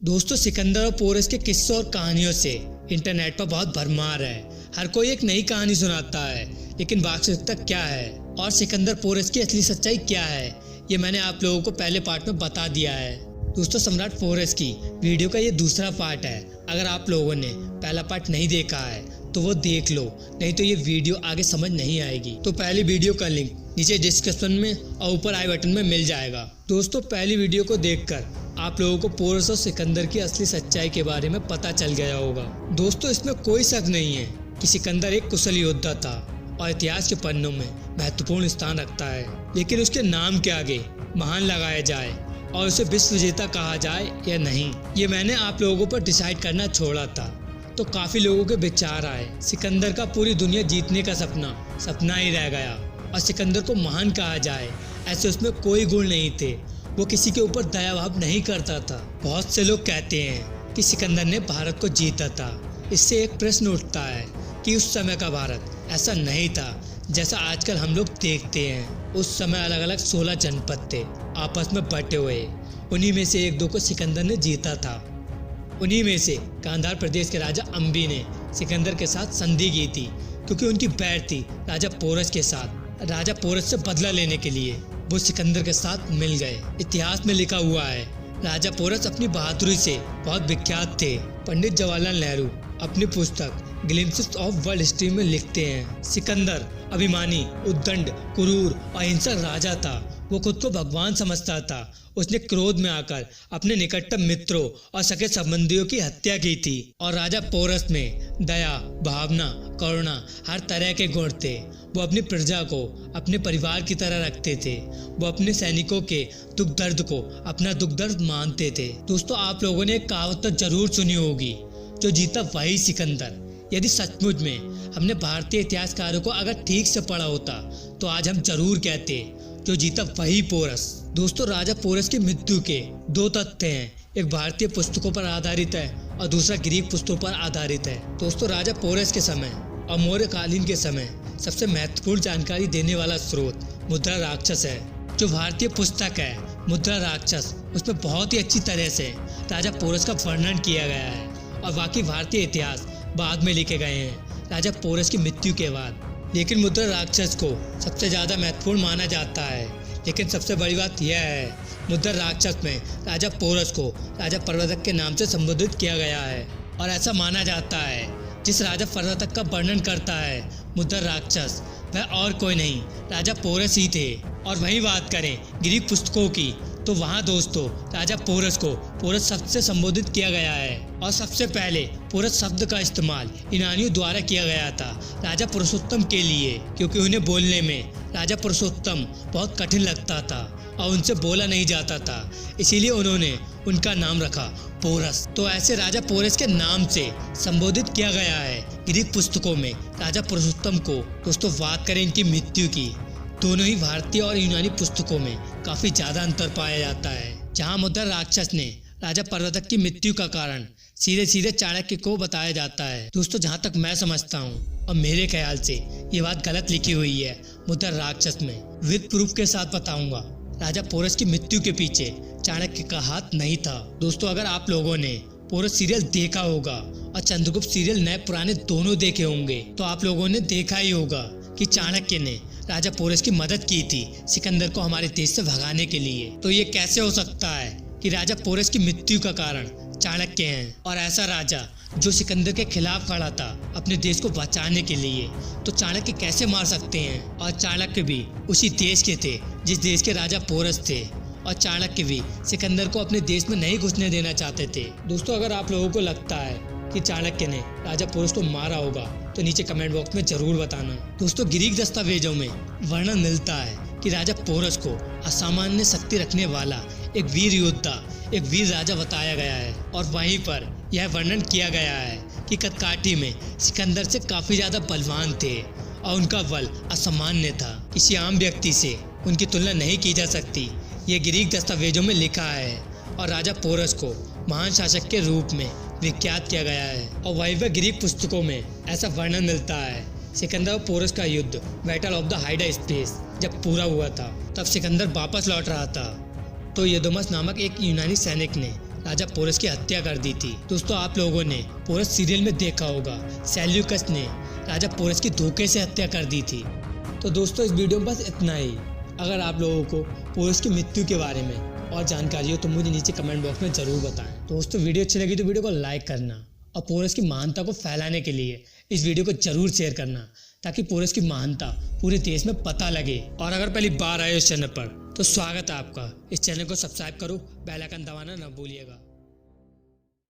दोस्तों, सिकंदर और पोरस के किस्सों और कहानियों से इंटरनेट पर बहुत भरमार है। हर कोई एक नई कहानी सुनाता है, लेकिन वास्तविकता क्या है और सिकंदर पोरस की असली सच्चाई क्या है, ये मैंने आप लोगों को पहले पार्ट में बता दिया है। दोस्तों, सम्राट पोरस की वीडियो का ये दूसरा पार्ट है। अगर आप लोगों ने पहला पार्ट नहीं देखा है तो वो देख लो, नहीं तो ये वीडियो आगे समझ नहीं आएगी। तो पहली वीडियो का लिंक नीचे डिस्क्रिप्शन में और ऊपर आई बटन में मिल जाएगा। दोस्तों, पहली वीडियो को देखकर आप लोगों को पोरस और सिकंदर की असली सच्चाई के बारे में पता चल गया होगा। दोस्तों, इसमें कोई शक नहीं है कि सिकंदर एक कुशल योद्धा था और इतिहास के पन्नों में महत्वपूर्ण स्थान रखता है। लेकिन उसके नाम के आगे महान लगाया जाए और उसे विश्व विजेता कहा जाए या नहीं, ये मैंने आप लोगों पर डिसाइड करना छोड़ा था। तो काफी लोगों के विचार आए, सिकंदर का पूरी दुनिया जीतने का सपना ही रह गया और सिकंदर को महान कहा जाए, ऐसे उसमें कोई गुण नहीं थे। वो किसी के ऊपर दया भाव नहीं करता था। बहुत से लोग कहते हैं कि सिकंदर ने भारत को जीता था। इससे एक प्रश्न उठता है कि उस समय का भारत ऐसा नहीं था जैसा आजकल हम लोग देखते हैं। उस समय अलग अलग 16 जनपद थे आपस में बटे हुए। उन्हीं में से एक दो को सिकंदर ने जीता था। उन्हीं में से गांधार प्रदेश के राजा अम्बी ने सिकंदर के साथ संधि की थी, क्योंकि उनकी बैर थी राजा पोरस के साथ। राजा पोरस से बदला लेने के लिए वो सिकंदर के साथ मिल गए। इतिहास में लिखा हुआ है, राजा पोरस अपनी बहादुरी से बहुत विख्यात थे। पंडित जवाहरलाल नेहरू अपनी पुस्तक ग्लिम्प्सेस ऑफ वर्ल्ड हिस्ट्री में लिखते हैं, सिकंदर अभिमानी, उद्दंड, क्रूर और हिंसक राजा था। वो खुद को भगवान समझता था। उसने क्रोध में आकर अपने निकटतम मित्रों और सगे संबंधियों की हत्या की थी। और राजा पोरस में दया, भावना, करुणा, हर तरह के गुण थे। वो अपनी प्रजा को अपने परिवार की तरह रखते थे। वो अपने सैनिकों के दुख दर्द को अपना दुख दर्द मानते थे। दोस्तों, आप लोगों ने एक कहावत तो जरूर सुनी होगी, जो जीता वही सिकंदर। यदि सचमुच में हमने भारतीय इतिहासकारों को अगर ठीक से पढ़ा होता तो आज हम जरूर कहते, जो जीता वही पोरस। दोस्तों, राजा पोरस की मृत्यु के दो तथ्य हैं, एक भारतीय पुस्तकों पर आधारित है और दूसरा ग्रीक पुस्तकों पर आधारित है। दोस्तों, राजा पोरस के समय और मौर्यकालीन के समय सबसे महत्वपूर्ण जानकारी देने वाला स्रोत मुद्रा राक्षस है। जो भारतीय पुस्तक है मुद्रा राक्षस, उसमें बहुत ही अच्छी तरह से राजा पोरस का वर्णन किया गया है। और बाकी भारतीय इतिहास बाद में लिखे गए हैं, राजा पोरस की मृत्यु के बाद। लेकिन मुद्रा राक्षस को सबसे ज्यादा महत्वपूर्ण माना जाता है। लेकिन सबसे बड़ी बात यह है, मुद्रा राक्षस में राजा पोरस को राजा प्रवर्तक के नाम से संबोधित किया गया है। और ऐसा माना जाता है, जिस राजा प्रवर्तक का वर्णन करता है मुद्रा राक्षस, वह और कोई नहीं राजा पोरस ही थे। और वहीं बात करें ग्रीक पुस्तकों की, तो वहाँ दोस्तों राजा पोरस को पोरस शब्द से संबोधित किया गया है। और सबसे पहले पोरस शब्द का इस्तेमाल यूनानियों द्वारा किया गया था राजा पुरुषोत्तम के लिए, क्योंकि उन्हें बोलने में राजा पुरुषोत्तम बहुत कठिन लगता था और उनसे बोला नहीं जाता था। इसीलिए उन्होंने उनका नाम रखा पोरस। तो ऐसे राजा पोरस के नाम से संबोधित किया गया है ग्रीक पुस्तकों में राजा पुरुषोत्तम को। दोस्तों, बात करें इनकी मृत्यु की, दोनों ही भारतीय और यूनानी पुस्तकों में काफी ज्यादा अंतर पाया जाता है। जहां मुद्रा राक्षस ने राजा प्रवर्तक की मृत्यु का कारण सीधे सीधे चाणक्य को बताया जाता है। दोस्तों, जहां तक मैं समझता हूं और मेरे ख्याल से ये बात गलत लिखी हुई है मुद्रा राक्षस में। विद प्रूफ के साथ बताऊंगा, राजा पोरस की मृत्यु के पीछे चाणक्य का हाथ नहीं था। दोस्तों, अगर आप लोगों ने पोरस सीरियल देखा होगा और चंद्रगुप्त सीरियल नए पुराने दोनों देखे होंगे, तो आप लोगों ने देखा ही होगा कि चाणक्य ने राजा पोरस की मदद की थी सिकंदर को हमारे देश से भगाने के लिए। तो ये कैसे हो सकता है कि राजा पोरस की मृत्यु का कारण चाणक्य हैं? और ऐसा राजा जो सिकंदर के खिलाफ खड़ा था अपने देश को बचाने के लिए, तो चाणक्य कैसे मार सकते हैं? और चाणक्य भी उसी देश के थे जिस देश के राजा पोरस थे। और चाणक्य भी सिकंदर को अपने देश में नहीं घुसने देना चाहते थे। दोस्तों, अगर आप लोगों को लगता है कि चाणक्य ने राजा पोरस को मारा होगा तो नीचे कमेंट बॉक्स में जरूर बताना। दोस्तों, ग्रीक दस्तावेजों में वर्णन मिलता है कि राजा पोरस को असामान्य शक्ति रखने वाला एक वीर योद्धा, एक वीर राजा बताया गया है। और वहीं पर यह वर्णन किया गया है कि कदकाठी में सिकंदर से काफी ज्यादा बलवान थे और उनका बल असामान्य था। किसी आम व्यक्ति से उनकी तुलना नहीं की जा सकती, ये ग्रीक दस्तावेजों में लिखा है। और राजा पोरस को महान शासक के रूप में विख्यात किया गया है। और वहीं पर ग्रीक पुस्तकों में ऐसा वर्णन मिलता है, सिकंदर और पोरस का युद्ध बैटल ऑफ द हाइडा स्पेस जब पूरा हुआ था, तब सिकंदर वापस लौट रहा था तो यूदेमस नामक एक यूनानी सैनिक ने राजा पोरस की हत्या कर दी थी। दोस्तों आप लोगों ने पोरस सीरियल में देखा होगा, सेल्यूकस ने राजा पोरस की धोखे से हत्या कर दी थी। तो दोस्तों इस वीडियो में बस इतना ही। अगर आप लोगों को पोरस की मृत्यु के बारे में और जानकारी हो तो मुझे नीचे कमेंट बॉक्स में ज़रूर बताएं। दोस्तों वीडियो अच्छी लगी तो वीडियो को लाइक करना और पोरस की महानता को फैलाने के लिए इस वीडियो को जरूर शेयर करना, ताकि पोरस की महानता पूरे देश में पता लगे। और अगर पहली बार आए इस चैनल पर तो स्वागत है आपका। इस चैनल को सब्सक्राइब करो, बेल आइकन दबाना न भूलिएगा।